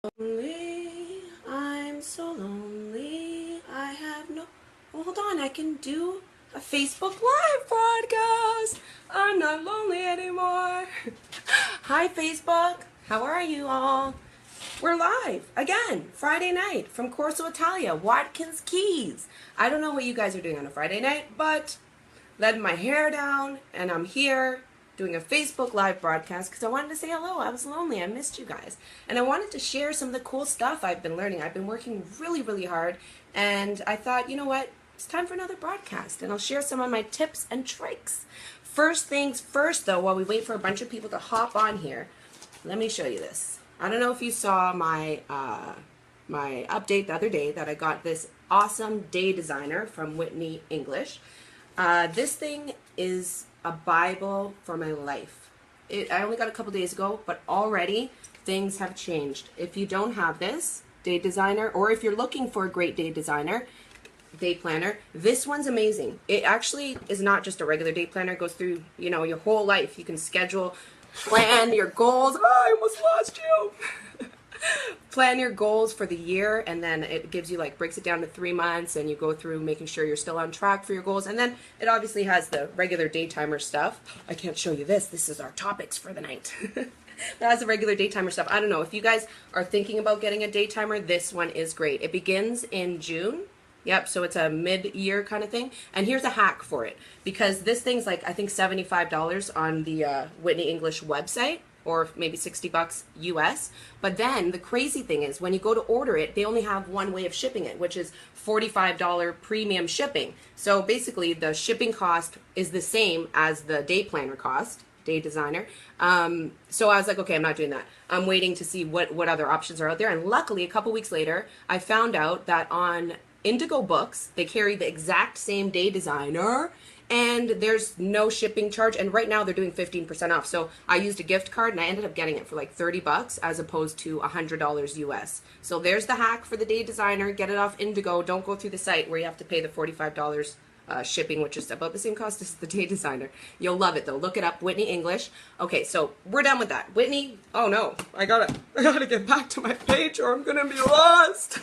Lonely, I'm so lonely. I have no. Oh, hold on, I can do a Facebook Live podcast. I'm not lonely anymore. Hi, Facebook. How are you all? We're live again, Friday night from Corso Italia, Watkins Keys. I don't know what you guys are doing on a Friday night, but letting my hair down, and I'm here doing a Facebook Live broadcast because I wanted to say hello. I was lonely. I missed you guys. And I wanted to share some of the cool stuff I've been learning. I've been working really, really hard, and I thought, you know what? It's time for another broadcast, and I'll share some of my tips and tricks. First things first, though, while we wait for a bunch of people to hop on here, let me show you this. I don't know if you saw my my update the other day that I got this awesome day designer from Whitney English. This thing is a Bible for my life. I only got it a couple days ago, but already things have changed. If you don't have this day designer, or if you're looking for a great day designer, day planner, this one's amazing. It actually is not just a regular day planner. It goes through, you know, your whole life. You can schedule, plan your goals. Oh, I almost lost you. Plan your goals for the year, and then it gives you, like, breaks it down to 3 months, and you go through making sure you're still on track for your goals. And then it obviously has the regular day timer stuff. I can't show you this. This is our topics for the night. It has the regular day timer stuff. I don't know if you guys are thinking about getting a day timer. This one is great. It begins in June. Yep, so it's a mid-year kind of thing. And here's a hack for it, because this thing's like, I think, $75 on the Whitney English website, or maybe $60 US. But then the crazy thing is, when you go to order it, they only have one way of shipping it, which is $45 premium shipping. So basically the shipping cost is the same as the day planner cost, day designer. So I was like, okay, I'm not doing that. I'm waiting to see what other options are out there. And luckily, a couple weeks later, I found out that on Indigo Books, they carry the exact same day designer, and there's no shipping charge. And right now they're doing 15% off. So I used a gift card, and I ended up getting it for like $30 as opposed to $100 US. So there's the hack for the day designer. Get it off Indigo. Don't go through the site where you have to pay the $45 shipping, which is about the same cost as the day designer. You'll love it though. Look it up, Whitney English. Okay, so we're done with that. Whitney, oh no, I gotta get back to my page or I'm gonna be lost.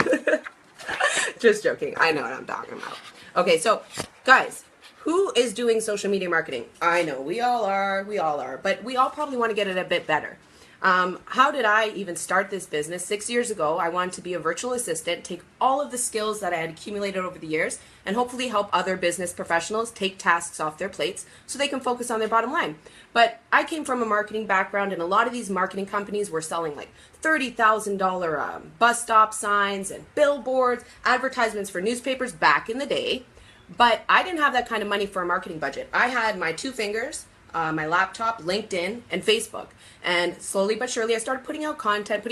Just joking. I know what I'm talking about. Okay, so guys, who is doing social media marketing? I know we all are, but we all probably want to get it a bit better. How did I even start this business? 6 years ago, I wanted to be a virtual assistant, take all of the skills that I had accumulated over the years, and hopefully help other business professionals take tasks off their plates so they can focus on their bottom line. But I came from a marketing background, and a lot of these marketing companies were selling like $30,000 bus stop signs and billboards, advertisements for newspapers back in the day. But I didn't have that kind of money for a marketing budget. I had my two fingers, my laptop, LinkedIn, and Facebook. And slowly but surely, I started putting out content,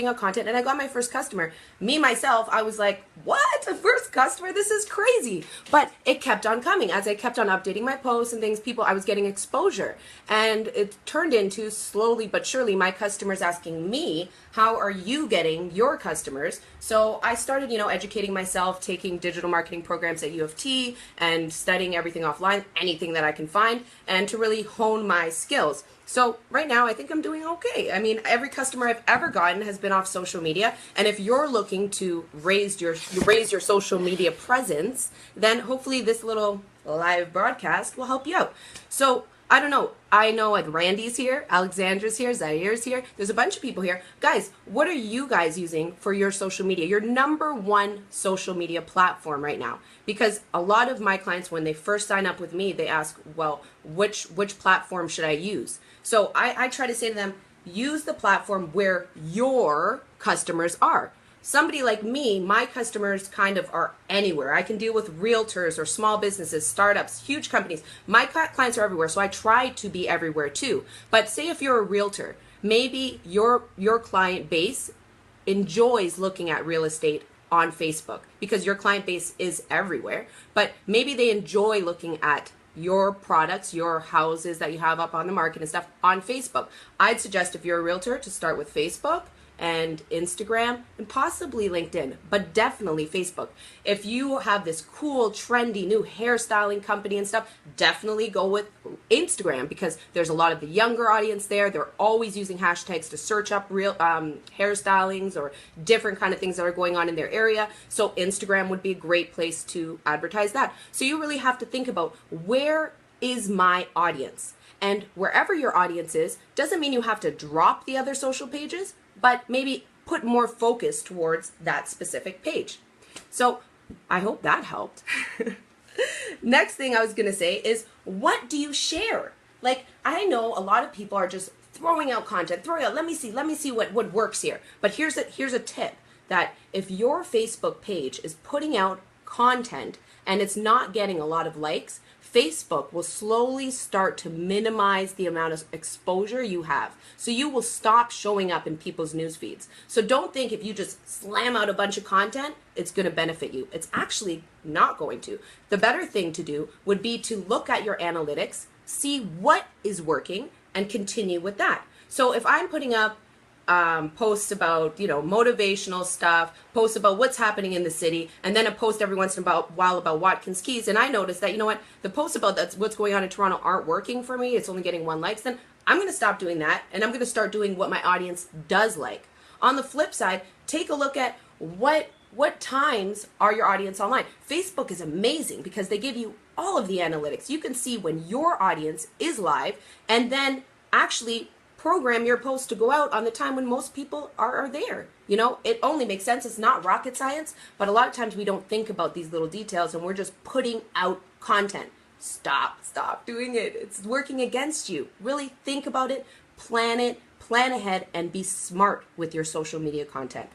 and I got my first customer. Me, myself, I was like, what? A first customer? This is crazy. But it kept on coming. As I kept on updating my posts and things, I was getting exposure. And it turned into, slowly but surely, my customers asking me, how are you getting your customers? So I started, educating myself, taking digital marketing programs at U of T and studying everything offline, anything that I can find, and to really hone my skills. So right now, I think I'm doing okay. I mean, every customer I've ever gotten has been off social media. And if you're looking to raise your social media presence, then hopefully this little live broadcast will help you out. So I don't know. I know like Randy's here, Alexandra's here, Zaire's here. There's a bunch of people here. Guys, what are you guys using for your social media? Your number one social media platform right now? Because a lot of my clients, when they first sign up with me, they ask, well, which platform should I use? So I try to say to them, use the platform where your customers are. Somebody like me, my customers kind of are anywhere. I can deal with realtors or small businesses, startups, huge companies. My clients are everywhere, so I try to be everywhere too. But say if you're a realtor, maybe your client base enjoys looking at real estate on Facebook because your client base is everywhere. But maybe they enjoy looking at your products, your houses that you have up on the market and stuff on Facebook. I'd suggest if you're a realtor to start with Facebook and Instagram and possibly LinkedIn, but definitely Facebook. If you have this cool, trendy new hairstyling company and stuff, definitely go with Instagram because there's a lot of the younger audience there. They're always using hashtags to search up real hairstylings or different kind of things that are going on in their area. So Instagram would be a great place to advertise that. So you really have to think about, where is my audience? And wherever your audience is, doesn't mean you have to drop the other social pages, but maybe put more focus towards that specific page. So I hope that helped. Next thing I was going to say is, what do you share? Like, I know a lot of people are just throwing out content, let me see what works here. But here's a tip, that if your Facebook page is putting out content and it's not getting a lot of likes, Facebook will slowly start to minimize the amount of exposure you have. So you will stop showing up in people's news feeds. So don't think if you just slam out a bunch of content, it's going to benefit you. It's actually not going to. The better thing to do would be to look at your analytics, see what is working, and continue with that. So if I'm putting up posts about, motivational stuff, posts about what's happening in the city, and then a post every once in a while about Watkins Keys, and I notice that, the posts about what's going on in Toronto aren't working for me, it's only getting 1 like, then I'm going to stop doing that, and I'm going to start doing what my audience does like. On the flip side, take a look at what times are your audience online. Facebook is amazing because they give you all of the analytics. You can see when your audience is live, and then actually program your post to go out on the time when most people are there. It only makes sense. It's not rocket science, but a lot of times we don't think about these little details and we're just putting out content. Stop doing it. It's working against you. Really think about it, plan ahead, and be smart with your social media content.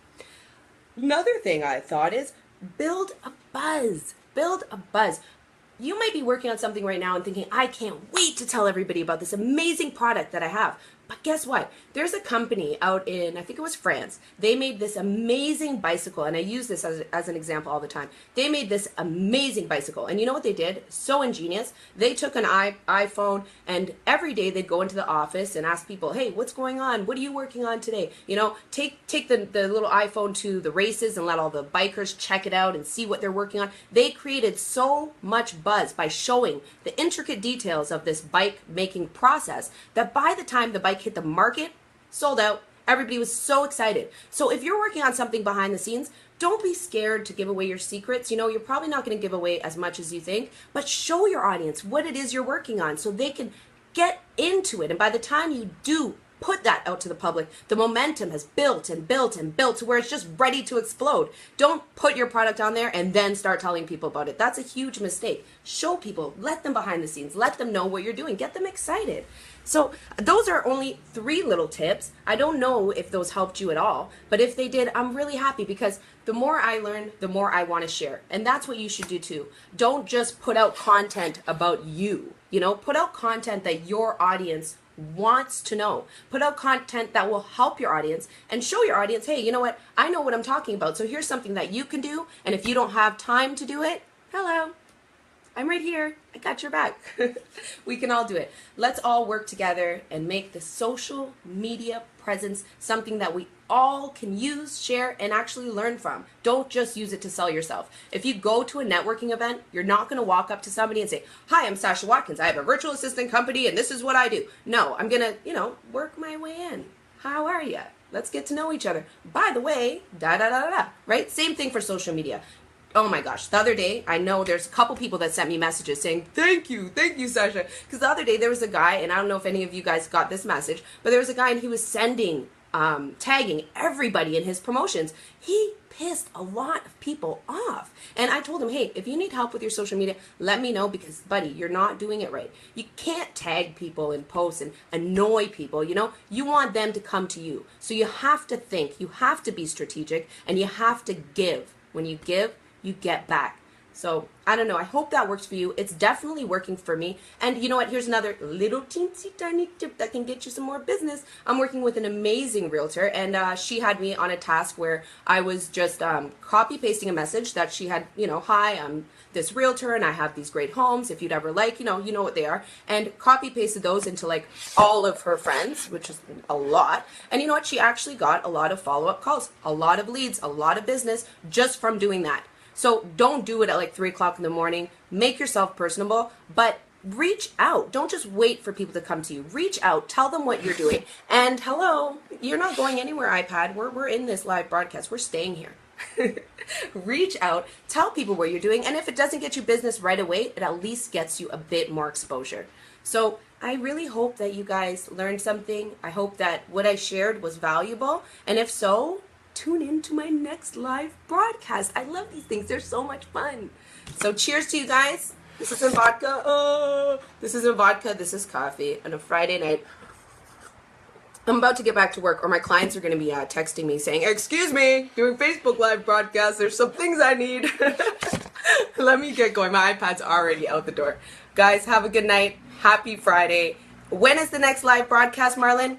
Another thing I thought is, build a buzz. Build a buzz. You might be working on something right now and thinking, I can't wait to tell everybody about this amazing product that I have. But guess what? There's a company out in, I think it was France. They made this amazing bicycle, and I use this as an example all the time. They made this amazing bicycle, and you know what they did? So ingenious. They took an iPhone, and every day they'd go into the office and ask people, hey, what's going on? What are you working on today? Take the little iPhone to the races and let all the bikers check it out and see what they're working on. They created so much buzz by showing the intricate details of this bike making process that by the time the bike hit the market, sold out. Everybody was so excited. So if you're working on something behind the scenes, don't be scared to give away your secrets. You're probably not going to give away as much as you think, but show your audience what it is you're working on so they can get into it. And by the time you do put that out to the public, the momentum has built and built and built to where it's just ready to explode. Don't put your product on there and then start telling people about it. That's a huge mistake. Show people, let them behind the scenes, let them know what you're doing, get them excited. So those are only 3 little tips. I don't know if those helped you at all, but if they did, I'm really happy because the more I learn, the more I want to share. And that's what you should do too. Don't just put out content about you, put out content that your audience wants to know. Put out content that will help your audience and show your audience, hey, you know what? I know what I'm talking about. So here's something that you can do. And if you don't have time to do it, hello, I'm right here. I got your back. We can all do it. Let's all work together and make the social media presence something that we all can use, share, and actually learn from. Don't just use it to sell yourself. If you go to a networking event, you're not going to walk up to somebody and say, hi, I'm Sasha Watkins. I have a virtual assistant company and this is what I do. No, I'm going to, work my way in. How are you? Let's get to know each other. By the way, right? Same thing for social media. Oh my gosh, the other day, I know there's a couple people that sent me messages saying, thank you, Sasha. Because the other day there was a guy, and I don't know if any of you guys got this message, but there was a guy and he was tagging everybody in his promotions. He pissed a lot of people off. And I told him, hey, if you need help with your social media, let me know because, buddy, you're not doing it right. You can't tag people in posts and annoy people, You want them to come to you. So you have to think, you have to be strategic, and you have to give. When you give, you get back. So I don't know. I hope that works for you. It's definitely working for me. And you know what? Here's another little teensy tiny tip that can get you some more business. I'm working with an amazing realtor, and she had me on a task where I was just copy pasting a message that she had. Hi, I'm this realtor and I have these great homes. If you'd ever like, you know what they are, and copy pasted those into like all of her friends, which is a lot. And you know what? She actually got a lot of follow-up calls, a lot of leads, a lot of business just from doing that. So don't do it at like 3 o'clock in the morning. Make yourself personable, but reach out. Don't just wait for people to come to you. Reach out. Tell them what you're doing. And hello, you're not going anywhere, iPad. We're in this live broadcast. We're staying here. Reach out. Tell people what you're doing. And if it doesn't get you business right away, it at least gets you a bit more exposure. So I really hope that you guys learned something. I hope that what I shared was valuable. And if so, tune in to my next live broadcast. I love these things. They're so much fun. So cheers to you guys. This isn't vodka. This isn't vodka. This is coffee on a Friday night. I'm about to get back to work, or my clients are going to be texting me saying, excuse me, doing Facebook live broadcast. There's some things I need. Let me get going. My iPad's already out the door. Guys, have a good night. Happy Friday. When is the next live broadcast, Marlon?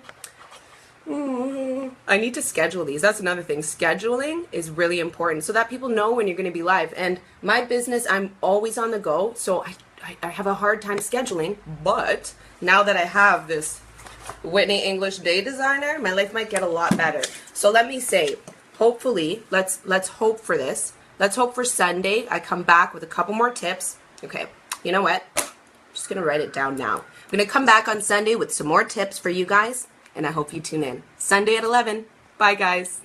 I need to schedule these. That's another thing. Scheduling is really important so that people know when you're going to be live. And my business, I'm always on the go, so I have a hard time scheduling. But now that I have this Whitney English Day Designer, my life might get a lot better. So let me say, hopefully, let's hope for this. Let's hope for Sunday I come back with a couple more tips. Okay, you know what? I'm just going to write it down now. I'm going to come back on Sunday with some more tips for you guys. And I hope you tune in. Sunday at 11. Bye, guys.